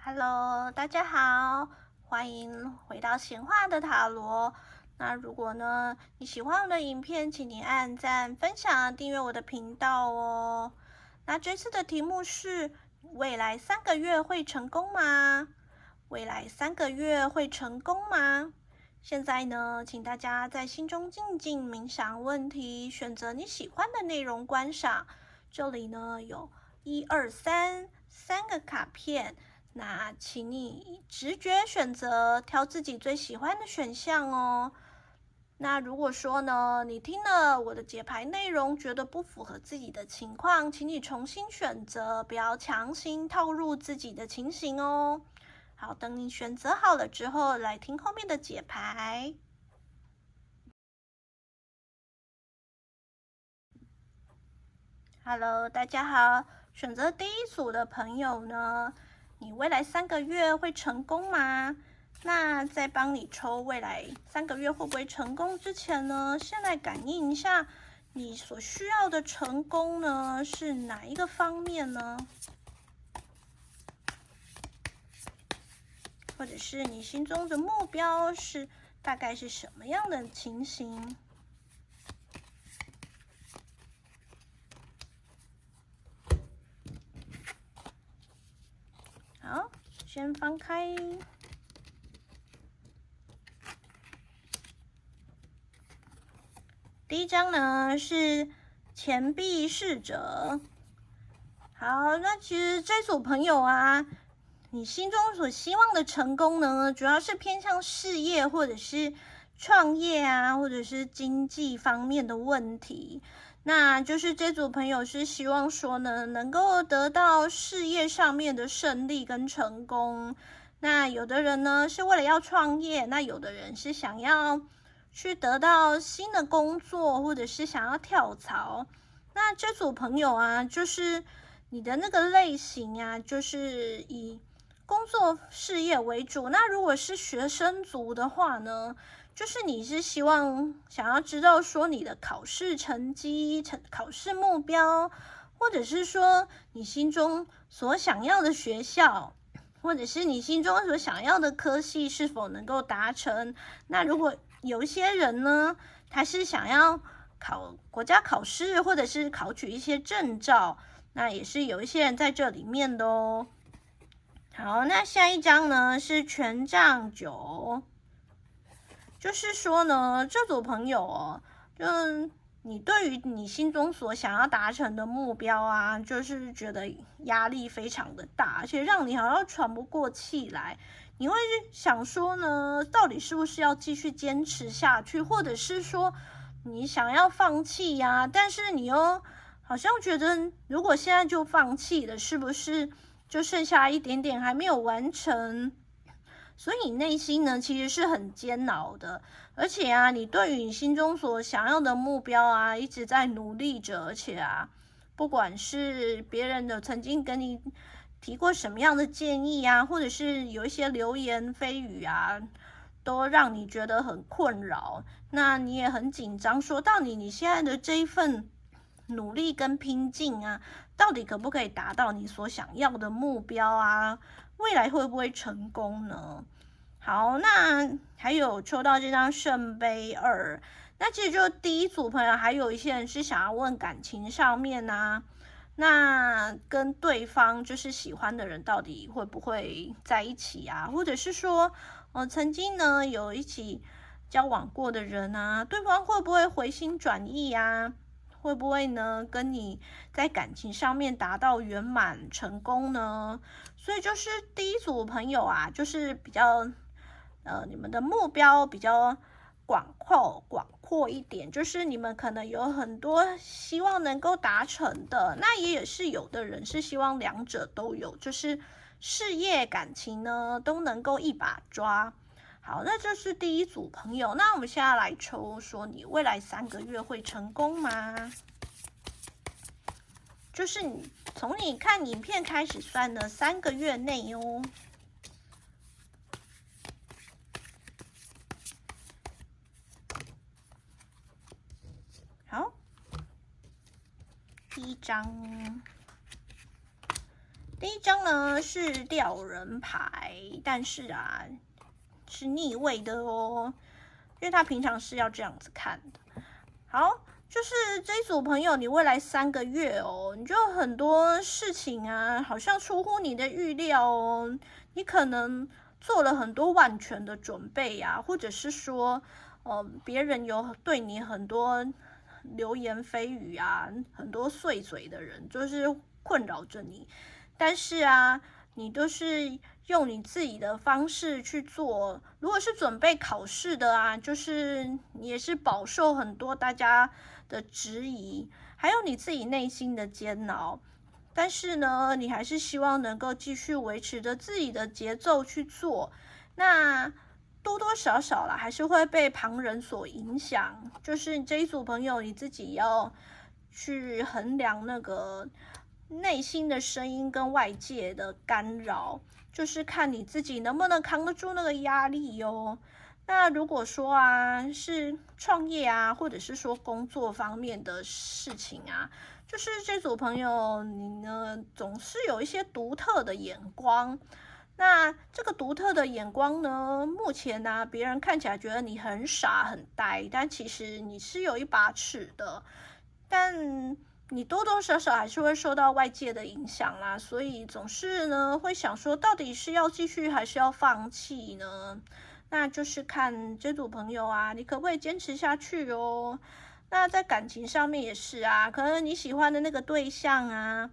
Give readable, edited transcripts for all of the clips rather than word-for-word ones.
Hello，大家好，欢迎回到显化的塔罗。那如果呢你喜欢我的影片，请你按赞、分享、订阅我的频道哦。那这次的题目是：未来3个月会成功吗？未来3个月会成功吗？现在呢，请大家在心中静静冥想问题，选择你喜欢的内容观赏。这里呢有1、2、3个卡片。那请你直觉选择，挑自己最喜欢的选项哦。那如果说呢，你听了我的解牌内容，觉得不符合自己的情况，请你重新选择，不要强行套入自己的情形哦。好，等你选择好了之后，来听后面的解牌。Hello， 大家好，选择第一组的朋友呢，你未来3个月会成功吗？那在帮你抽未来3个月会不会成功之前呢，先来感应一下你所需要的成功呢是哪一个方面呢？或者是你心中的目标是大概是什么样的情形？好，先翻开。第一张呢是钱币侍者。好，那其实这组朋友啊，你心中所希望的成功呢，主要是偏向事业或者是创业啊，或者是经济方面的问题。那就是这组朋友是希望说呢，能够得到事业上面的胜利跟成功。那有的人呢是为了要创业，那有的人是想要去得到新的工作，或者是想要跳槽。那这组朋友啊，就是你的那个类型啊，就是以工作事业为主。那如果是学生族的话呢，就是你是希望想要知道说你的考试成绩、考试目标，或者是说你心中所想要的学校，或者是你心中所想要的科系是否能够达成。那如果有一些人呢，他是想要考国家考试，或者是考取一些证照，那也是有一些人在这里面的哦。好，那下一张呢是权杖9，就是说呢，这组朋友哦，就你对于你心中所想要达成的目标啊，就是觉得压力非常的大，而且让你好像喘不过气来。你会想说呢，到底是不是要继续坚持下去，或者是说你想要放弃呀？但是你又好像觉得，如果现在就放弃了，是不是就剩下一点点还没有完成？所以你内心呢其实是很煎熬的，而且啊，你对于你心中所想要的目标啊，一直在努力着，而且啊，不管是别人的曾经跟你提过什么样的建议啊，或者是有一些流言蜚语啊，都让你觉得很困扰。那你也很紧张，说到底你现在的这一份努力跟拼劲啊，到底可不可以达到你所想要的目标啊？未来会不会成功呢？好，那还有抽到这张圣杯2，那其实就第一组朋友，还有一些人是想要问感情上面啊，那跟对方就是喜欢的人到底会不会在一起啊？或者是说，曾经呢有一起交往过的人啊，对方会不会回心转意啊？会不会呢跟你在感情上面达到圆满成功呢？所以就是第一组朋友啊，就是比较你们的目标比较广阔一点，就是你们可能有很多希望能够达成的。那也是有的人是希望两者都有，就是事业感情呢都能够一把抓。好，那这是第一组朋友。那我们现在来抽，说你未来3个月会成功吗？就是你从你看影片开始算的3个月内哦。好，第一张，第一张呢是吊人牌，但是啊是逆位的哦，因为他平常是要这样子看的。好，就是这一组朋友，你未来3个月哦，你就很多事情啊，好像出乎你的预料哦。你可能做了很多万全的准备呀，或者是说，别人有对你很多流言蜚语啊，很多碎嘴的人，就是困扰着你。但是啊，你都是用你自己的方式去做。如果是准备考试的啊，就是你也是饱受很多大家的质疑，还有你自己内心的煎熬。但是呢，你还是希望能够继续维持着自己的节奏去做。那多多少少啦，还是会被旁人所影响。就是这一组朋友，你自己要去衡量那个内心的声音跟外界的干扰，就是看你自己能不能扛得住那个压力哦。那如果说啊是创业啊，或者是说工作方面的事情啊，就是这组朋友你呢总是有一些独特的眼光。那这个独特的眼光呢，目前呢别人看起来觉得你很傻很呆，但其实你是有一把尺的。但你多多少少还是会受到外界的影响啦，所以总是呢会想说，到底是要继续还是要放弃呢？那就是看这组朋友啊，你可不可以坚持下去哦？那在感情上面也是啊，可能你喜欢的那个对象啊，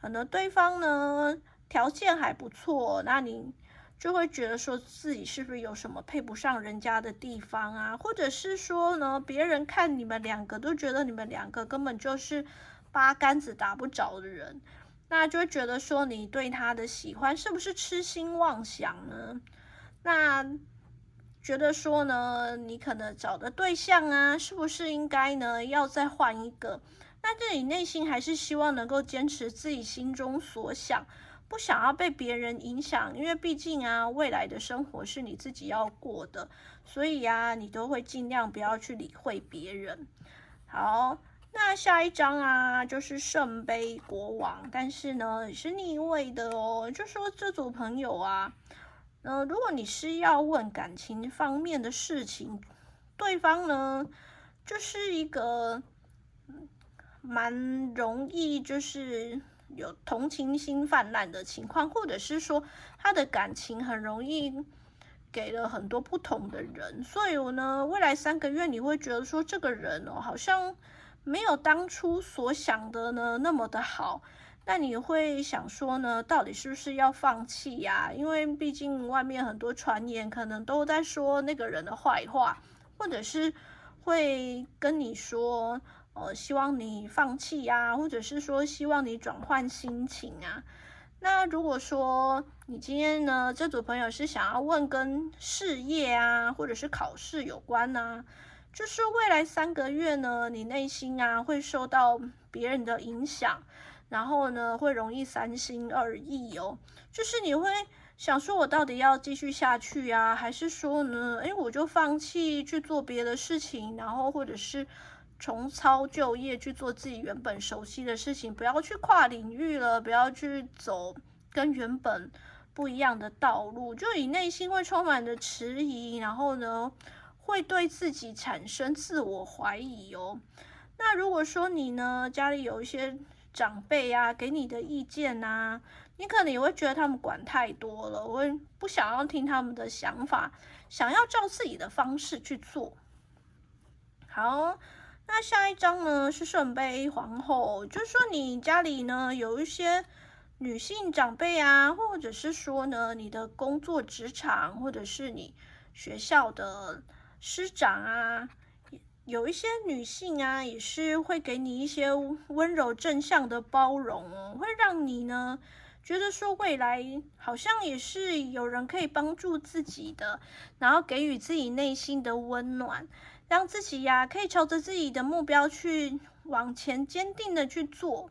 可能对方呢条件还不错，那你就会觉得说自己是不是有什么配不上人家的地方啊，或者是说呢，别人看你们两个都觉得你们两个根本就是八竿子打不着的人，那就会觉得说你对他的喜欢是不是痴心妄想呢？那觉得说呢，你可能找的对象啊，是不是应该呢要再换一个？那这里内心还是希望能够坚持自己心中所想，不想要被别人影响，因为毕竟啊，未来的生活是你自己要过的，所以啊，你都会尽量不要去理会别人。好，那下一张啊，就是圣杯国王，但是呢，也是逆位的哦。就说这组朋友啊，如果你是要问感情方面的事情，对方呢，就是一个蛮容易就是有同情心泛滥的情况，或者是说他的感情很容易给了很多不同的人，所以呢，未来3个月你会觉得说这个人哦，好像没有当初所想的呢那么的好。那你会想说呢，到底是不是要放弃呀？因为毕竟外面很多传言可能都在说那个人的坏话，或者是会跟你说，希望你放弃呀，或者是说希望你转换心情啊。那如果说你今天呢，这组朋友是想要问跟事业啊，或者是考试有关啊，就是未来3个月呢，你内心啊会受到别人的影响，然后呢会容易三心二意哦，就是你会想说，我到底要继续下去啊，还是说呢，我就放弃去做别的事情，然后或者是重操旧业去做自己原本熟悉的事情，不要去跨领域了，不要去走跟原本不一样的道路，就你内心会充满着迟疑，然后呢，会对自己产生自我怀疑哦。那如果说你呢，家里有一些长辈啊，给你的意见啊，你可能也会觉得他们管太多了，我会不想要听他们的想法，想要照自己的方式去做。好，那下一张呢是圣杯皇后，就是说你家里呢有一些女性长辈啊，或者是说呢你的工作职场，或者是你学校的师长啊，有一些女性啊，也是会给你一些温柔正向的包容哦，会让你呢觉得说未来好像也是有人可以帮助自己的，然后给予自己内心的温暖。让自己呀可以朝着自己的目标去往前坚定的去做。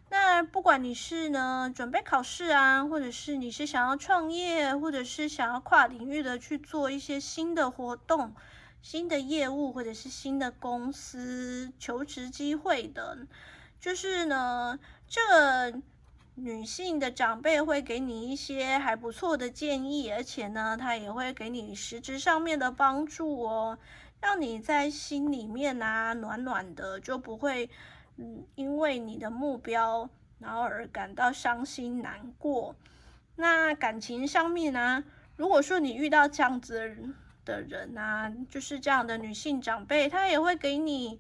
那不管你是呢准备考试啊，或者是你是想要创业，或者是想要跨领域的去做一些新的活动、新的业务，或者是新的公司求职机会的，就是呢这个女性的长辈会给你一些还不错的建议，而且呢，她也会给你实质上面的帮助哦，让你在心里面啊暖暖的，就不会因为你的目标然后而感到伤心难过。那感情上面啊，如果说你遇到这样子的人啊，就是这样的女性长辈，她也会给你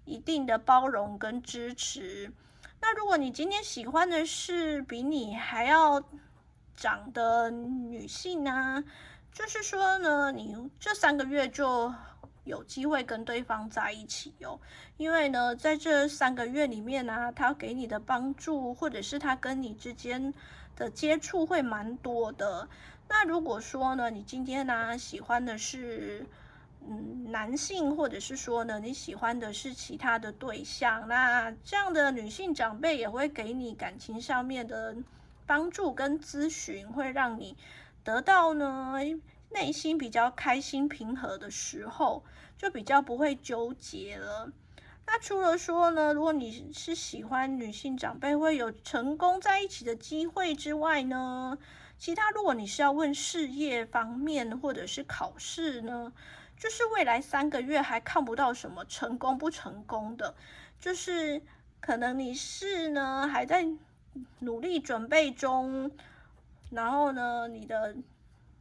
一定的包容跟支持。那如果你今天喜欢的是比你还要长的女性呢，就是说呢，你这3个月就有机会跟对方在一起哦，因为呢，在这3个月里面呢，他给你的帮助，或者是他跟你之间的接触会蛮多的。那如果说呢，你今天呢喜欢的是男性，或者是说呢，你喜欢的是其他的对象，那这样的女性长辈也会给你感情上面的帮助跟咨询，会让你得到呢内心比较开心平和的时候，就比较不会纠结了。那除了说呢，如果你是喜欢女性长辈会有成功在一起的机会之外呢，其他如果你是要问事业方面或者是考试呢，就是未来3个月还看不到什么成功不成功的，就是可能你是呢还在努力准备中，然后呢你的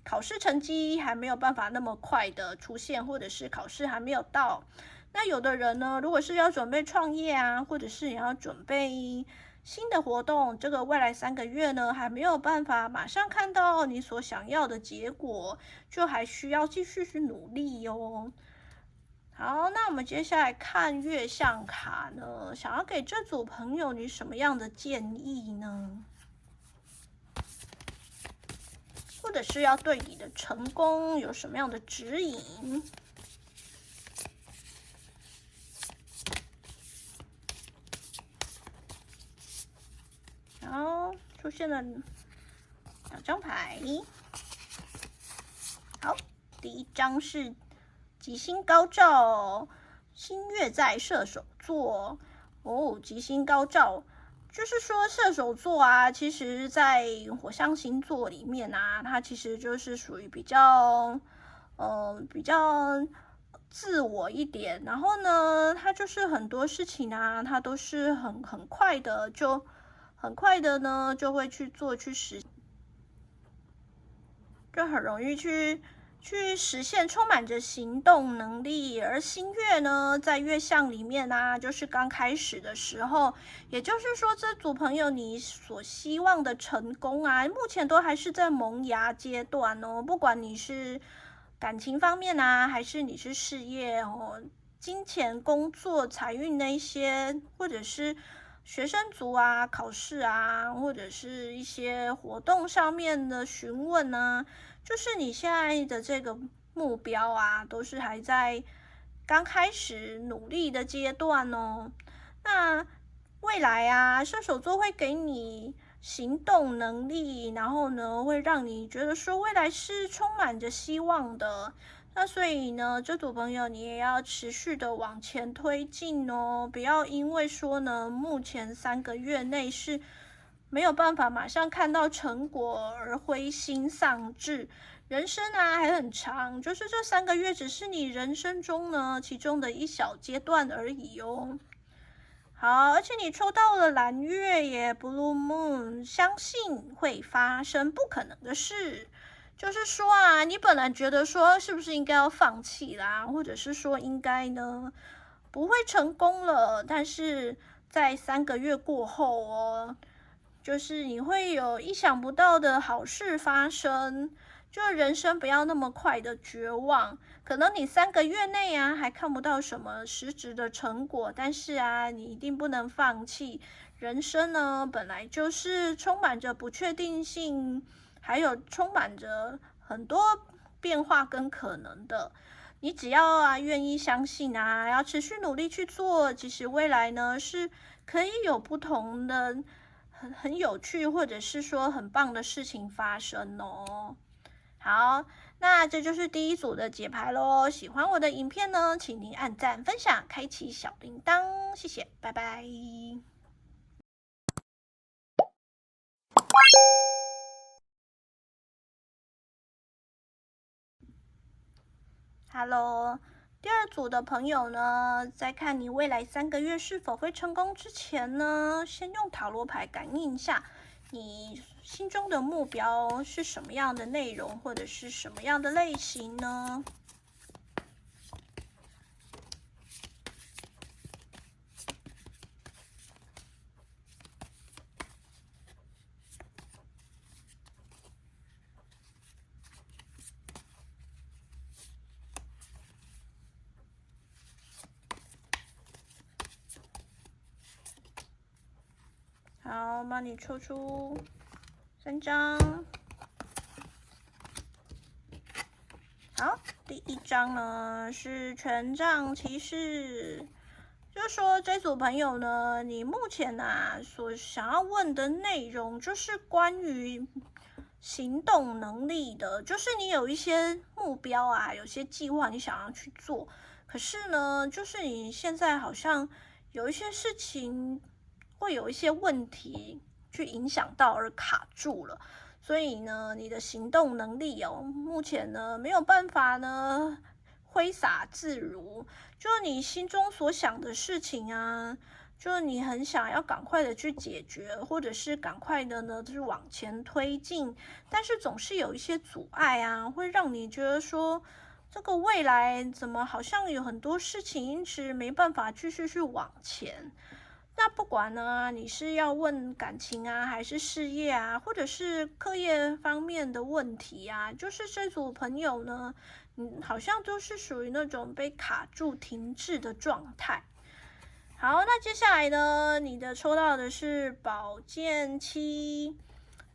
考试成绩还没有办法那么快的出现，或者是考试还没有到。那有的人呢，如果是要准备创业啊，或者是你要准备新的活动，这个未来3个月呢，还没有办法马上看到你所想要的结果，就还需要继续去努力哦。好，那我们接下来看月相卡呢，想要给这组朋友你什么样的建议呢？或者是要对你的成功有什么样的指引？好，出现了2张牌。好，第1张是吉星高照，星月在射手座哦，吉星高照。就是说射手座啊，其实在火象星座里面啊，它其实就是属于比较自我一点，然后呢，它就是很多事情啊，它都是很快的，就很快的呢就会去做去实现，就很容易去实现，充满着行动能力。而新月呢，在月相里面啊，就是刚开始的时候，也就是说，这组朋友你所希望的成功啊，目前都还是在萌芽阶段哦。不管你是感情方面啊，还是你是事业哦，金钱、工作、财运那些，或者是学生族啊、考试啊，或者是一些活动上面的询问啊，就是你现在的这个目标啊，都是还在刚开始努力的阶段哦。那未来啊，射手座会给你行动能力，然后呢，会让你觉得说未来是充满着希望的。那所以呢，这组朋友你也要持续的往前推进哦，不要因为说呢，目前3个月内是没有办法马上看到成果而灰心丧志。人生啊还很长，就是这3个月只是你人生中呢其中的一小阶段而已哦。好，而且你抽到了蓝月耶 ，Blue Moon， 相信会发生不可能的事。就是说啊，你本来觉得说是不是应该要放弃啦，或者是说应该呢不会成功了，但是在3个月过后哦，就是你会有意想不到的好事发生。就人生不要那么快的绝望，可能你3个月内啊还看不到什么实质的成果，但是啊你一定不能放弃。人生呢本来就是充满着不确定性，还有充满着很多变化跟可能的。你只要啊愿意相信啊，要持续努力去做，其实未来呢是可以有不同的很有趣，或者是说很棒的事情发生哦。好，那这就是第1组的解牌咯。喜欢我的影片呢，请您按赞、分享、开启小铃铛，谢谢，拜拜。Hello，第二组的朋友呢，在看你未来3个月是否会成功之前呢，先用塔罗牌感应一下，你心中的目标是什么样的内容，或者是什么样的类型呢？好，帮你抽出3张。好，第1张呢是权杖骑士，就是说这组朋友呢，你目前所想要问的内容就是关于行动能力的，就是你有一些目标有些计划你想要去做，可是呢，就是你现在好像有一些事情会有一些问题去影响到而卡住了。所以呢，你的行动能力目前呢没有办法呢挥洒自如，就是你心中所想的事情就是你很想要赶快的去解决，或者是赶快的呢就是往前推进，但是总是有一些阻碍会让你觉得说这个未来怎么好像有很多事情一直没办法继续去往前。那不管呢，你是要问感情还是事业或者是课业方面的问题就是这组朋友呢，好像都是属于那种被卡住、停滞的状态。好，那接下来呢，你的抽到的是宝剑七。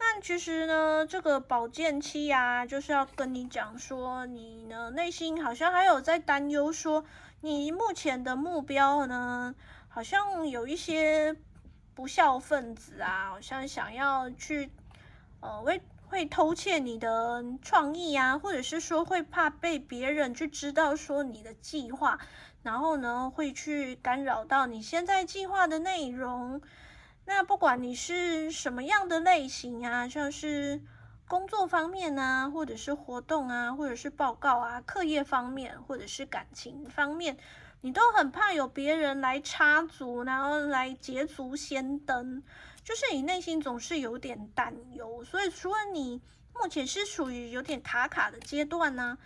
那其实呢，这个宝剑七就是要跟你讲说，你呢内心好像还有在担忧说，你目前的目标呢，好像有一些不孝分子好像想要去会偷窃你的创意或者是说会怕被别人去知道说你的计划，然后呢会去干扰到你现在计划的内容。那不管你是什么样的类型像是工作方面或者是活动或者是报告课业方面，或者是感情方面，你都很怕有别人来插足，然后来捷足先登，就是你内心总是有点担忧。所以除了你目前是属于有点卡卡的阶段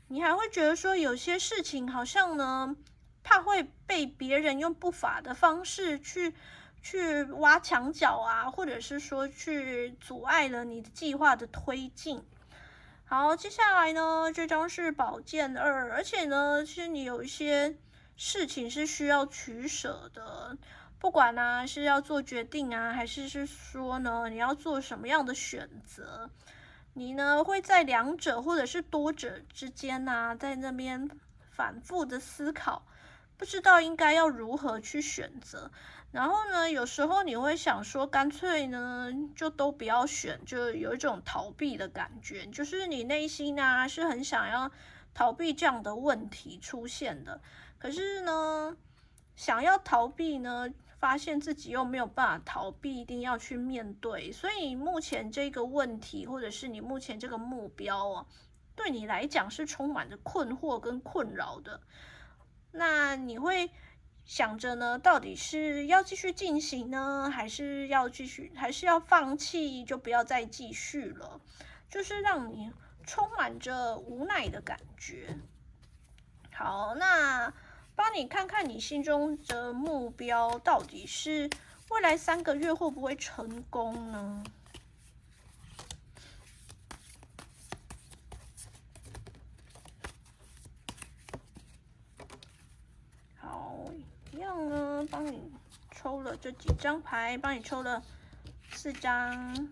你还会觉得说有些事情好像呢，怕会被别人用不法的方式去挖墙脚或者是说去阻碍了你的计划的推进。好，接下来呢，这张是宝剑2，而且呢，其实你有一些事情是需要取舍的，不管是要做决定还是说呢，你要做什么样的选择，你呢会在2者或者是多者之间在那边反复的思考，不知道应该要如何去选择。然后呢，有时候你会想说，干脆呢就都不要选，就有一种逃避的感觉，就是你内心是很想要逃避这样的问题出现的。可是呢，想要逃避呢，发现自己又没有办法逃避，一定要去面对。所以目前这个问题，或者是你目前这个目标对你来讲是充满着困惑跟困扰的。那你会想着呢，到底是要继续进行呢，还是要放弃，就不要再继续了，就是让你充满着无奈的感觉。好，那帮你看看你心中的目标到底是未来3个月会不会成功呢？好，一样呢，帮你抽了这几张牌，帮你抽了4张。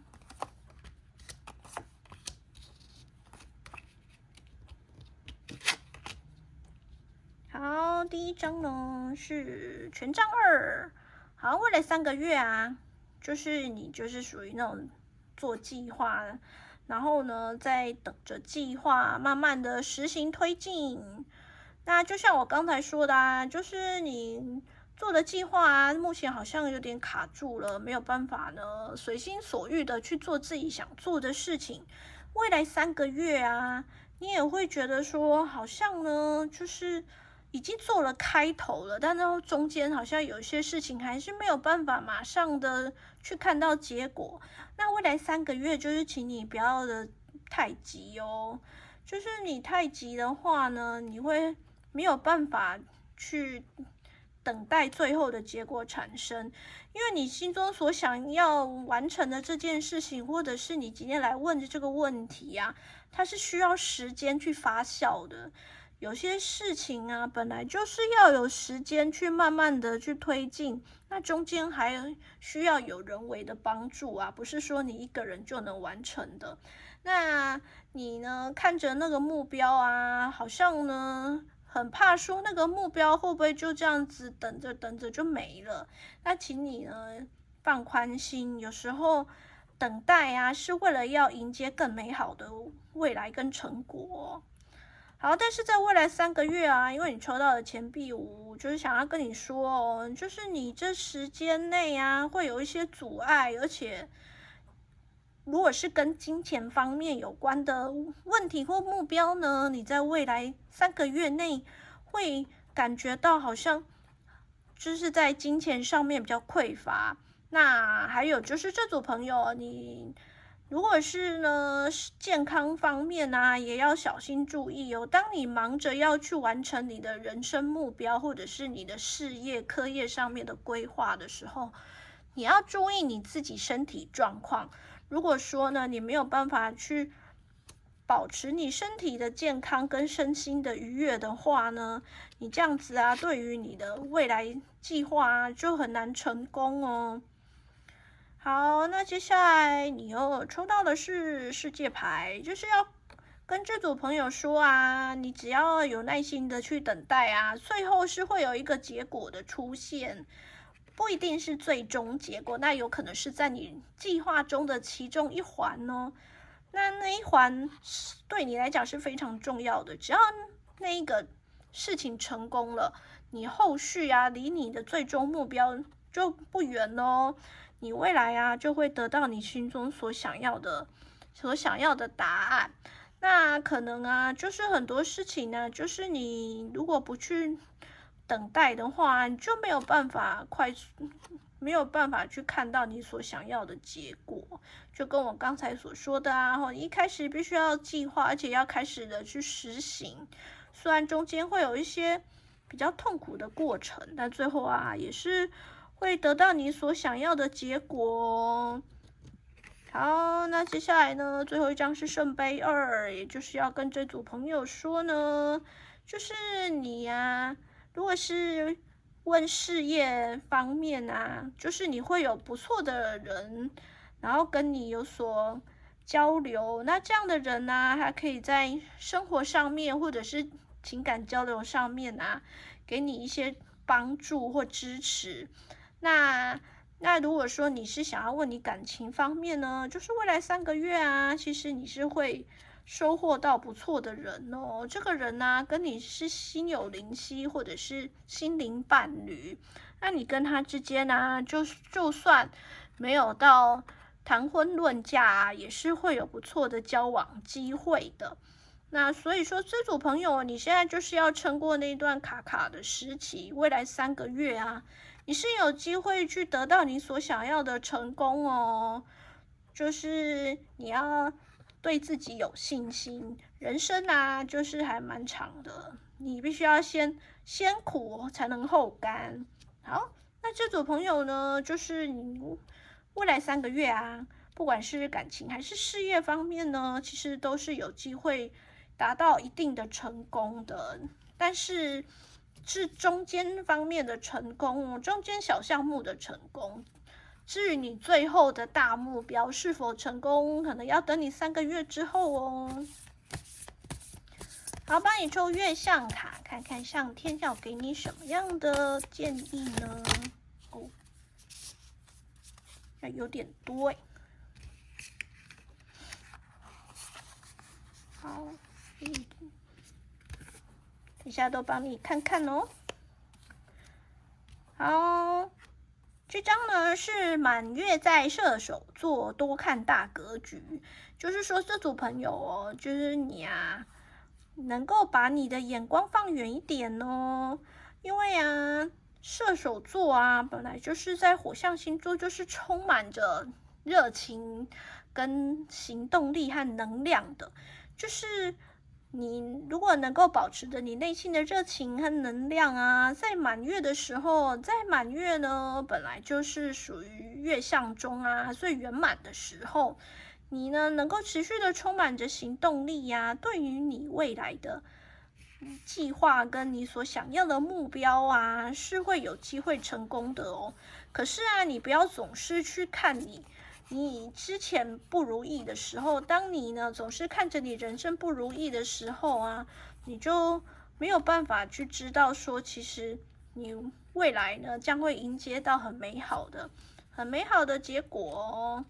好，第1张呢是权杖2。好，未来3个月就是你就是属于那种做计划，然后呢再等着计划慢慢的实行推进。那就像我刚才说的就是你做的计划目前好像有点卡住了，没有办法呢随心所欲的去做自己想做的事情。未来3个月啊，你也会觉得说，好像呢，就是已经做了开头了，但是中间好像有些事情还是没有办法马上的去看到结果。那未来3个月，就是请你不要的太急哦。就是你太急的话呢，你会没有办法去等待最后的结果产生，因为你心中所想要完成的这件事情，或者是你今天来问的这个问题啊，它是需要时间去发酵的。有些事情啊，本来就是要有时间去慢慢的去推进，那中间还需要有人为的帮助啊，不是说你一个人就能完成的。那你呢，看着那个目标啊，好像呢很怕说那个目标会不会就这样子等着等着就没了。那请你呢放宽心，有时候等待啊是为了要迎接更美好的未来跟成果。好，但是在未来3个月啊，因为你抽到的钱币5，就是想要跟你说哦，就是你这时间内啊会有一些阻碍，而且如果是跟金钱方面有关的问题或目标呢，你在未来3个月内会感觉到好像就是在金钱上面比较匮乏。那还有就是这组朋友，你如果是呢健康方面啊，也要小心注意哦。当你忙着要去完成你的人生目标，或者是你的事业、课业上面的规划的时候，你要注意你自己身体状况。如果说呢，你没有办法去保持你身体的健康跟身心的愉悦的话呢，你这样子啊，对于你的未来计划啊，就很难成功哦。好，那接下来你又抽到的是世界牌，就是要跟这组朋友说啊，你只要有耐心的去等待啊，最后是会有一个结果的出现，不一定是最终结果，那有可能是在你计划中的其中一环哦。那一环对你来讲是非常重要的，只要那一个事情成功了，你后续啊离你的最终目标就不远哦。你未来啊就会得到你心中所想要的答案。那可能啊，就是很多事情呢，就是你如果不去等待的话，你就没有办法没有办法去看到你所想要的结果。就跟我刚才所说的啊，一开始必须要计划，而且要开始的去实行。虽然中间会有一些比较痛苦的过程，但最后啊，也是会得到你所想要的结果。好，那接下来呢，最后一张是圣杯2，也就是要跟这组朋友说呢，就是你呀，如果是问事业方面啊，就是你会有不错的人，然后跟你有所交流，那这样的人呢，还可以在生活上面或者是情感交流上面啊，给你一些帮助或支持。那如果说你是想要问你感情方面呢，就是未来3个月啊，其实你是会收获到不错的人哦。这个人呢，跟你是心有灵犀，或者是心灵伴侣。那你跟他之间呢，就算没有到谈婚论嫁啊，也是会有不错的交往机会的。那所以说，这组朋友，你现在就是要撑过那段卡卡的时期，未来3个月啊，你是有机会去得到你所想要的成功哦。就是你要对自己有信心，人生啊，就是还蛮长的，你必须要先苦才能后甘。好，那这组朋友呢，就是你未来3个月啊，不管是感情还是事业方面呢，其实都是有机会达到一定的成功的，但是中间方面的成功，中间小项目的成功。至于你最后的大目标是否成功，可能要等你3个月之后哦。好，帮你抽月相卡，看看上天要给你什么样的建议呢？哦，有点多哎。好，等一下都帮你看看哦。好，这张呢是满月在射手座，多看大格局，就是说这组朋友哦，就是你啊，能够把你的眼光放远一点哦，因为啊，射手座啊，本来就是在火象星座，就是充满着热情跟行动力和能量的，就是你如果能够保持着你内心的热情和能量啊，在满月的时候，在满月呢，本来就是属于月相中啊最圆满的时候，你呢能够持续的充满着行动力呀，对于你未来的计划跟你所想要的目标啊，是会有机会成功的哦。可是啊，你不要总是去看你之前不如意的时候，当你呢总是看着你人生不如意的时候啊，你就没有办法去知道说，其实你未来呢将会迎接到很美好的结果哦。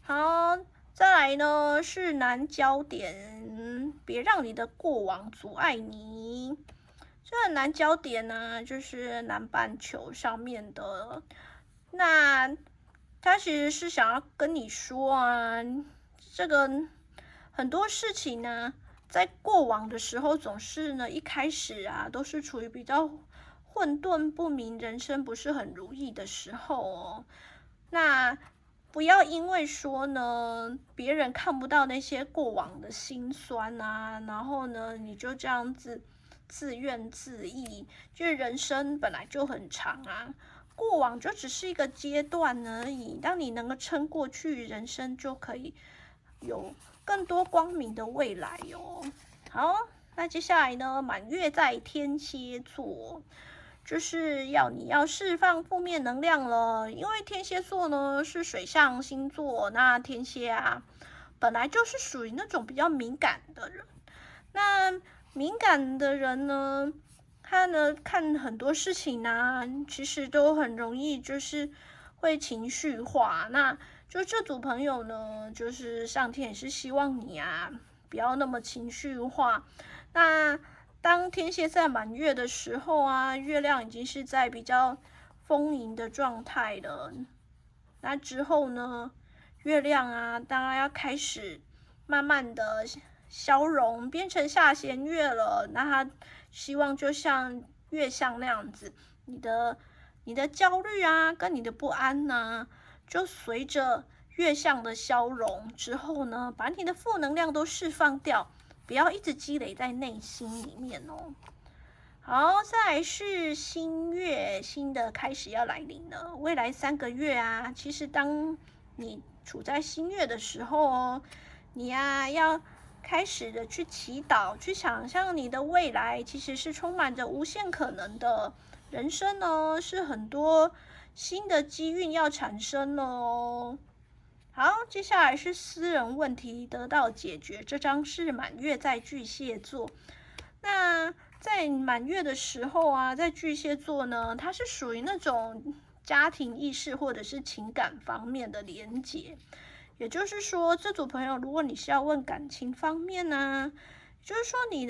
好，再来呢是南焦点，别让你的过往阻碍你。这个南焦点呢，就是南半球上面的，那他其实是想要跟你说啊，这个很多事情呢，在过往的时候，总是呢一开始啊，都是处于比较混沌不明、人生不是很如意的时候哦。那不要因为说呢，别人看不到那些过往的辛酸啊，然后呢，你就这样子自怨自艾。就是人生本来就很长啊，过往就只是一个阶段而已。当你能够撑过去，人生就可以有更多光明的未来哦。好，那接下来呢，满月在天蝎座。就是你要释放负面能量了，因为天蝎座呢是水象星座，那天蝎啊本来就是属于那种比较敏感的人，那敏感的人呢，他呢看很多事情啊，其实都很容易就是会情绪化，那就这组朋友呢，就是上天也是希望你啊不要那么情绪化，那当天蝎在满月的时候啊，月亮已经是在比较丰盈的状态了。那之后呢，月亮啊，当然要开始慢慢的消融，变成下弦月了。那它希望就像月相那样子，你的焦虑啊，跟你的不安啊，就随着月相的消融之后呢，把你的负能量都释放掉。不要一直积累在内心里面哦。好，再来是新月，新的开始要来临了。未来3个月啊，其实当你处在新月的时候哦，你啊要开始的去祈祷，去想象你的未来其实是充满着无限可能的。人生呢是很多新的机运要产生了哦。好，接下来是私人问题得到解决。这张是满月在巨蟹座。那在满月的时候啊，在巨蟹座呢，它是属于那种家庭意识或者是情感方面的连结。也就是说，这组朋友，如果你是要问感情方面呢，就是说你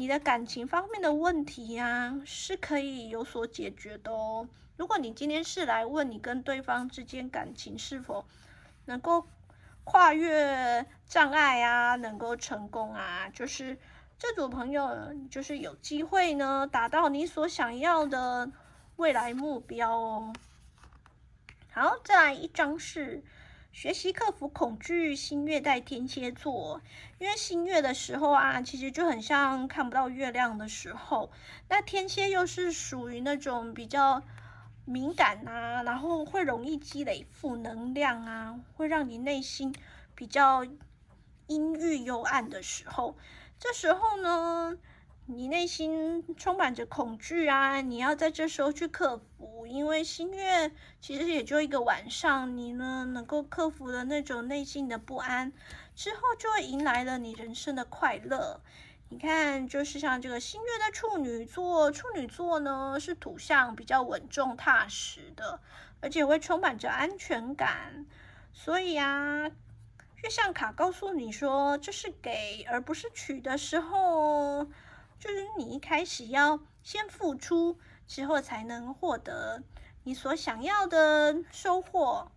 的感情方面的问题啊，是可以有所解决的哦。如果你今天是来问你跟对方之间感情是否能够跨越障碍啊，能够成功啊，就是这组朋友就是有机会呢，达到你所想要的未来目标哦。好，再来一张是学习克服恐惧，新月在天蝎座。因为新月的时候啊，其实就很像看不到月亮的时候，那天蝎又是属于那种比较敏感啊，然后会容易积累负能量啊，会让你内心比较阴郁幽暗的时候。这时候呢，你内心充满着恐惧啊，你要在这时候去克服，因为新月其实也就一个晚上，你呢能够克服了那种内心的不安，之后就会迎来了你人生的快乐。你看，就是像这个新月的处女座，处女座呢是土象，比较稳重踏实的，而且会充满着安全感。所以啊，月相卡告诉你说，这是给而不是取的时候，就是你一开始要先付出，之后才能获得你所想要的收获。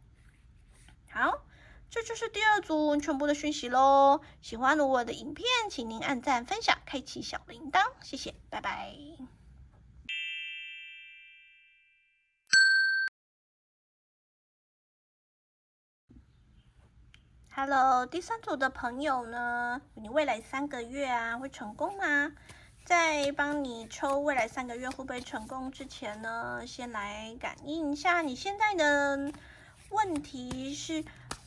好，这就是第2组全部的讯息咯。喜欢我的影片，请您按赞、分享、开启小铃铛，谢谢，拜拜。Hello， 第3组的朋友呢，你未来3个月啊会成功吗？在帮你抽未来3个月会不会成功之前呢，先来感应一下你现在的问题是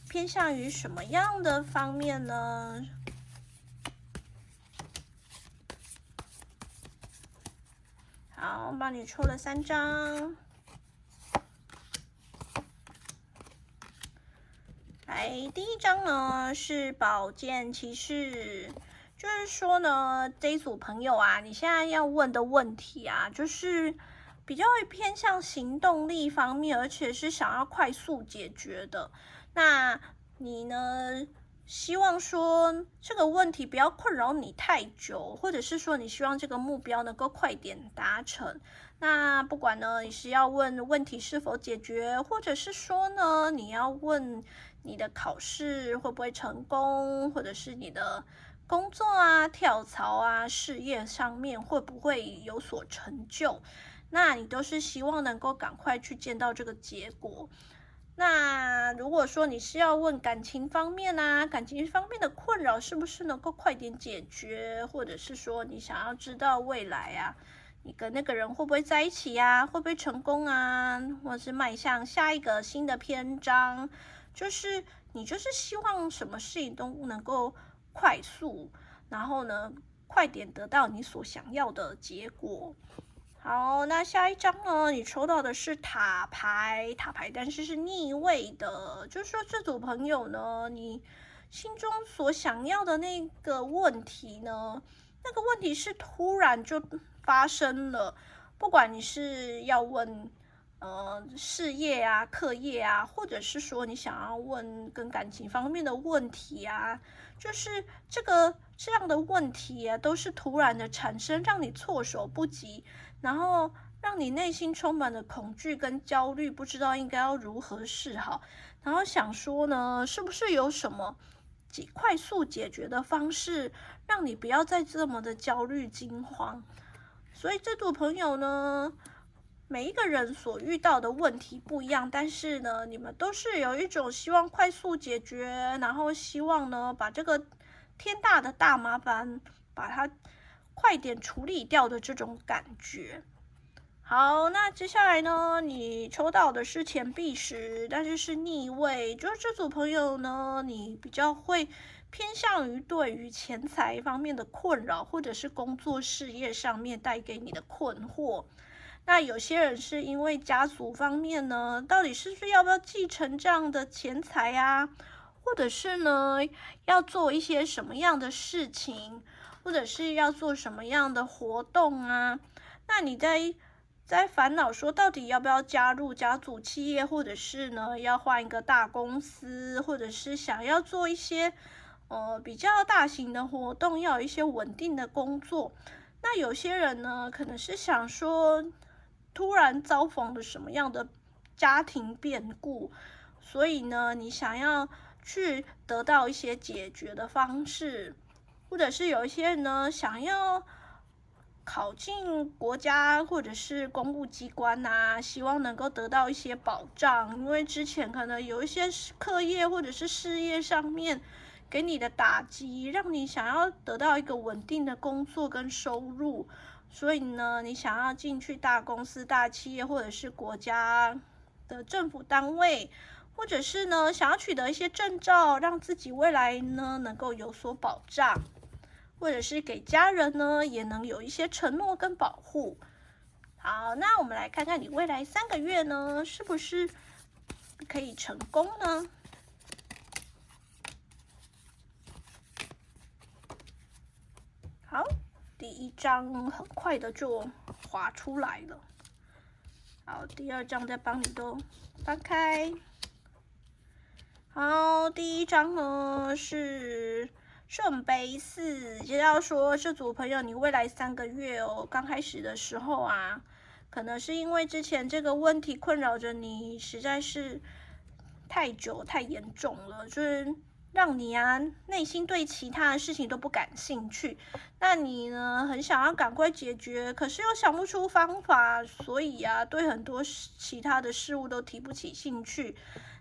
偏向于什么样的方面呢？好，帮你抽了3张。来，第1张呢是宝剑骑士，就是说呢，这一组朋友啊，你现在要问的问题啊，就是比较会偏向行动力方面，而且是想要快速解决的。那你呢，希望说这个问题不要困扰你太久，或者是说你希望这个目标能够快点达成。那不管呢，你是要问问题是否解决，或者是说呢，你要问你的考试会不会成功，或者是你的工作啊、跳槽啊、事业上面会不会有所成就，那你都是希望能够赶快去见到这个结果。那如果说你是要问感情方面啊，感情方面的困扰是不是能够快点解决，或者是说你想要知道未来啊，你跟那个人会不会在一起啊，会不会成功啊，或者是迈向下一个新的篇章，就是你就是希望什么事情都能够快速，然后呢，快点得到你所想要的结果。好，那下一张呢？你抽到的是塔牌，但是是逆位的，就是说这组朋友呢，你心中所想要的那个问题呢，那个问题是突然就发生了，不管你是要问事业啊、课业啊，或者是说你想要问跟感情方面的问题啊，就是这样的问题啊，都是突然的产生，让你措手不及。然后让你内心充满了恐惧跟焦虑，不知道应该要如何是好。然后想说呢，是不是有什么快速解决的方式，让你不要再这么的焦虑惊慌？所以这组朋友呢，每一个人所遇到的问题不一样，但是呢，你们都是有一种希望快速解决，然后希望呢，把这个天大的大麻烦把它快点处理掉的这种感觉。好，那接下来呢，你抽到的是钱币10，但是是逆位，就是这组朋友呢，你比较会偏向于对于钱财方面的困扰，或者是工作事业上面带给你的困惑。那有些人是因为家族方面呢，到底是不是要不要继承这样的钱财啊，或者是呢，要做一些什么样的事情，或者是要做什么样的活动啊？那你在烦恼说，到底要不要加入家族企业，或者是呢，要换一个大公司，或者是想要做一些比较大型的活动，要有一些稳定的工作。那有些人呢，可能是想说，突然遭逢了什么样的家庭变故，所以呢，你想要去得到一些解决的方式，或者是有一些人呢，想要考进国家或者是公务机关啊，希望能够得到一些保障，因为之前可能有一些课业或者是事业上面给你的打击，让你想要得到一个稳定的工作跟收入，所以呢，你想要进去大公司、大企业或者是国家的政府单位，或者是呢，想要取得一些证照，让自己未来呢能够有所保障，或者是给家人呢也能有一些承诺跟保护。好，那我们来看看你未来3个月呢，是不是可以成功呢？好，第1张很快的就滑出来了。好，第2张再帮你都翻开。好，第1张呢是圣杯4，就要说这组朋友你未来3个月哦，刚开始的时候啊，可能是因为之前这个问题困扰着你，实在是太久太严重了，就是让你内心对其他的事情都不感兴趣。那你呢，很想要赶快解决，可是又想不出方法，所以对很多其他的事物都提不起兴趣。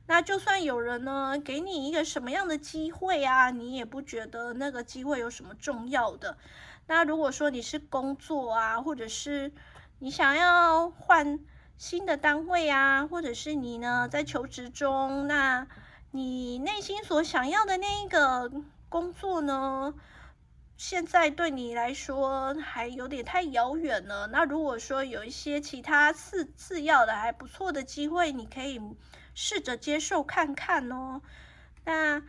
那就算有人呢给你一个什么样的机会你也不觉得那个机会有什么重要的。那如果说你是工作或者是你想要换新的单位或者是你呢在求职中，那你内心所想要的那一个工作呢，现在对你来说还有点太遥远了。那如果说有一些其他次要的还不错的机会，你可以试着接受看看哦。那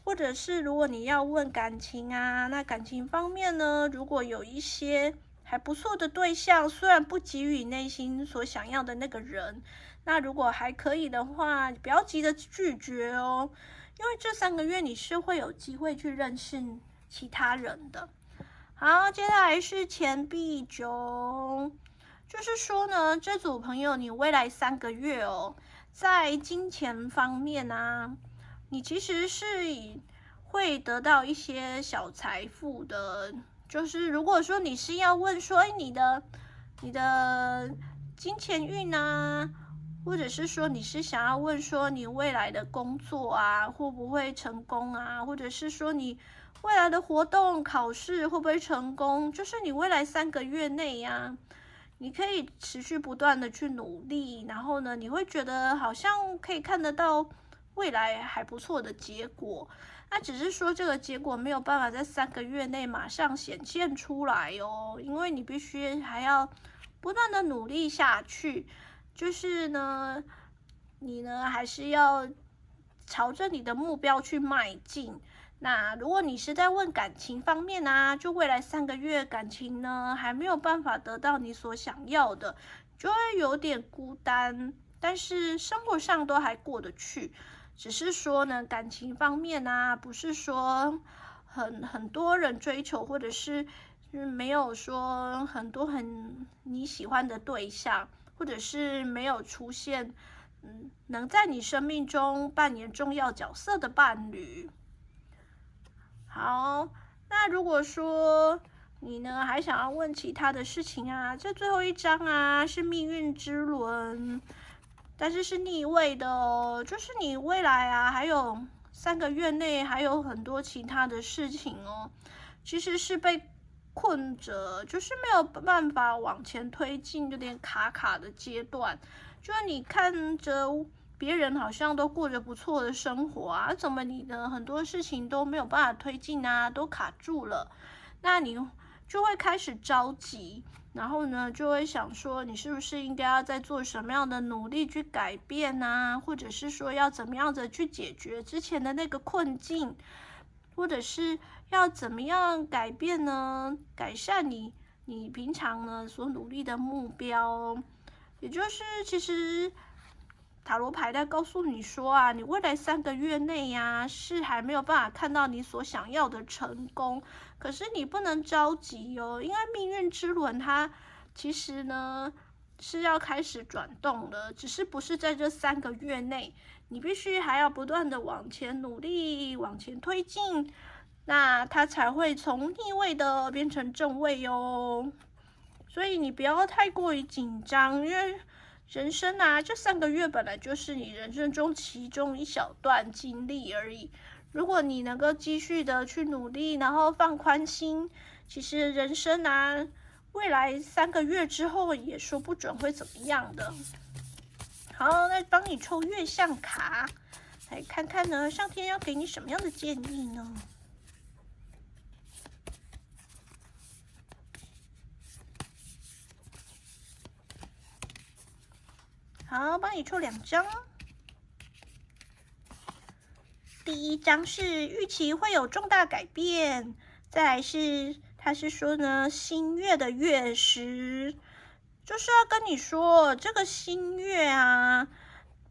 或者是如果你要问感情那感情方面呢，如果有一些还不错的对象，虽然不给予内心所想要的那个人，那如果还可以的话，不要急着拒绝哦，因为这3个月你是会有机会去认识其他人的。好，接下来是钱币9，就是说呢，这组朋友你未来3个月在金钱方面你其实是会得到一些小财富的。就是如果说你是要问说，你的金钱运或者是说你是想要问说你未来的工作会不会成功或者是说你未来的活动考试会不会成功，就是你未来3个月内你可以持续不断的去努力，然后呢，你会觉得好像可以看得到未来还不错的结果。那只是说这个结果没有办法在3个月内马上显现出来因为你必须还要不断的努力下去。就是呢，你呢还是要朝着你的目标去迈进。那如果你是在问感情方面就未来3个月感情呢还没有办法得到你所想要的，就会有点孤单，但是生活上都还过得去。只是说呢，感情方面不是说很多人追求，或者是没有说很多你喜欢的对象，或者是没有出现能在你生命中扮演重要角色的伴侣。好，那如果说你呢还想要问其他的事情这最后一张是命运之轮，但是是逆位的就是你未来还有3个月内还有很多其他的事情其实是被困着，就是没有办法往前推进，有点卡卡的阶段。就是你看着别人好像都过着不错的生活怎么你的很多事情都没有办法推进都卡住了，那你就会开始着急，然后呢就会想说你是不是应该要再做什么样的努力去改变或者是说要怎么样的去解决之前的那个困境，或者是要怎么样改变呢，改善你平常呢所努力的目标。也就是其实塔罗牌在告诉你说你未来3个月内是还没有办法看到你所想要的成功，可是你不能着急因为命运之轮它其实呢是要开始转动的，只是不是在这3个月内，你必须还要不断的往前努力，往前推进，那它才会从逆位的变成正位所以你不要太过于紧张，因为人生这3个月本来就是你人生中其中一小段经历而已。如果你能够继续的去努力，然后放宽心，其实人生未来3个月之后也说不准会怎么样的。好，那帮你抽月相卡，来看看呢，上天要给你什么样的建议呢？好，帮你抽2张。第一张是预期会有重大改变，再来是他是说呢，新月的月食，就是要跟你说这个新月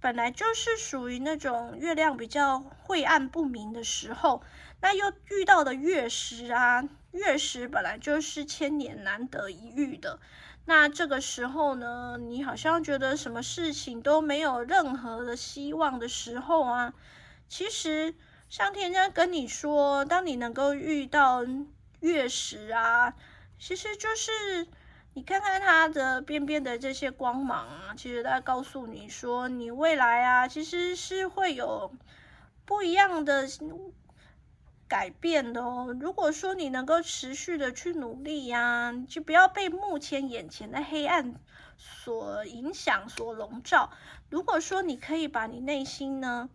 本来就是属于那种月亮比较晦暗不明的时候，那又遇到的月食月食本来就是千年难得一遇的。那这个时候呢，你好像觉得什么事情都没有任何的希望的时候啊，其实上天在跟你说，当你能够遇到月食啊，其实就是你看看它的边边的这些光芒啊，其实在告诉你说，你未来啊，其实是会有不一样的改变的哦。如果说你能够持续的去努力呀，就不要被目前眼前的黑暗所影响、所笼罩。如果说你可以把你内心呢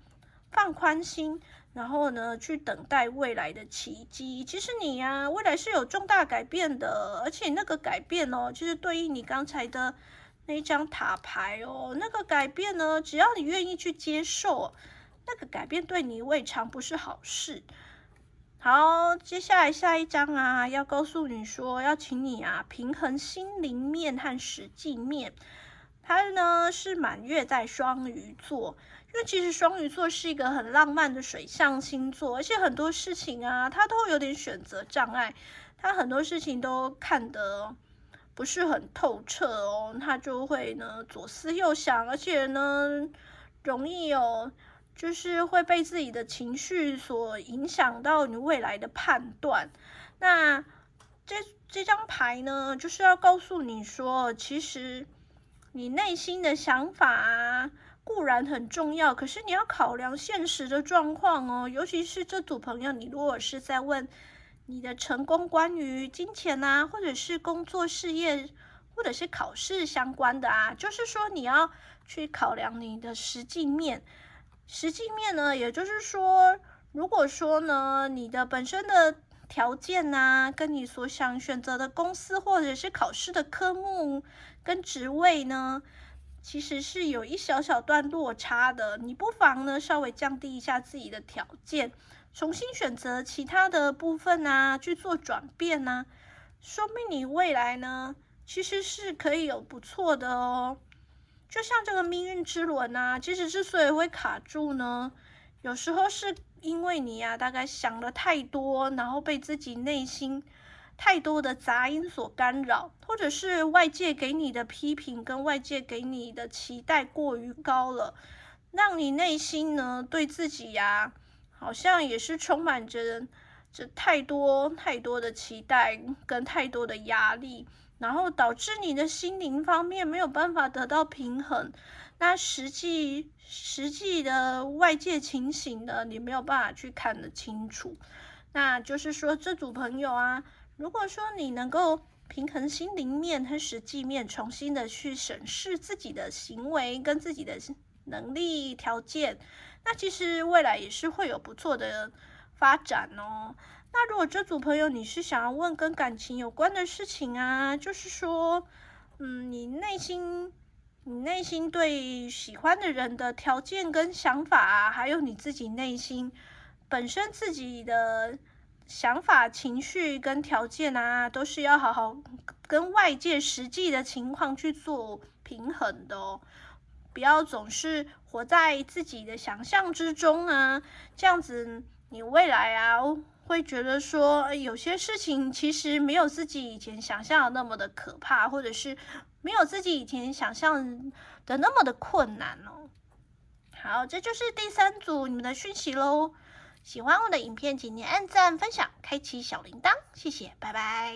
放宽心，然后呢去等待未来的奇迹，其实你呀未来是有重大改变的，而且那个改变哦，就是对应你刚才的那张塔牌哦，那个改变呢，只要你愿意去接受，那个改变对你未尝不是好事。好，接下来下一章啊，要告诉你说，要请你啊平衡心灵面和实际面。它呢是满月在双鱼座，因为其实双鱼座是一个很浪漫的水象星座，而且很多事情啊，它都有点选择障碍，它很多事情都看得不是很透彻哦，它就会呢左思右想，而且呢容易就是会被自己的情绪所影响到你未来的判断。那这张牌呢，就是要告诉你说，其实你内心的想法啊，固然很重要，可是你要考量现实的状况哦。尤其是这组朋友，你如果是在问你的成功关于金钱啊，或者是工作事业，或者是考试相关的啊，就是说你要去考量你的实际面。实际面呢，也就是说，如果说呢，你的本身的条件啊，跟你所想选择的公司或者是考试的科目跟职位呢，其实是有一小小段落差的。你不妨呢稍微降低一下自己的条件，重新选择其他的部分啊，去做转变啊，说明你未来呢其实是可以有不错的哦。就像这个命运之轮啊，其实之所以会卡住呢，有时候是因为你啊，大概想的太多，然后被自己内心太多的杂音所干扰，或者是外界给你的批评跟外界给你的期待过于高了，让你内心呢对自己呀，好像也是充满着太多的期待跟太多的压力。然后导致你的心灵方面没有办法得到平衡，那实际的外界情形呢，你没有办法去看得清楚。那就是说，这组朋友啊，如果说你能够平衡心灵面和实际面，重新的去审视自己的行为跟自己的能力条件，那其实未来也是会有不错的发展哦。那如果这组朋友你是想要问跟感情有关的事情啊，就是说，你内心对喜欢的人的条件跟想法啊，还有你自己内心本身自己的想法、情绪跟条件啊，都是要好好跟外界实际的情况去做平衡的哦。不要总是活在自己的想象之中啊，这样子你未来啊会觉得说，有些事情其实没有自己以前想象的那么的可怕，或者是没有自己以前想象的那么的困难哦。好，这就是第3组你们的讯息咯。喜欢我的影片，请您按赞、分享、开启小铃铛，谢谢，拜拜。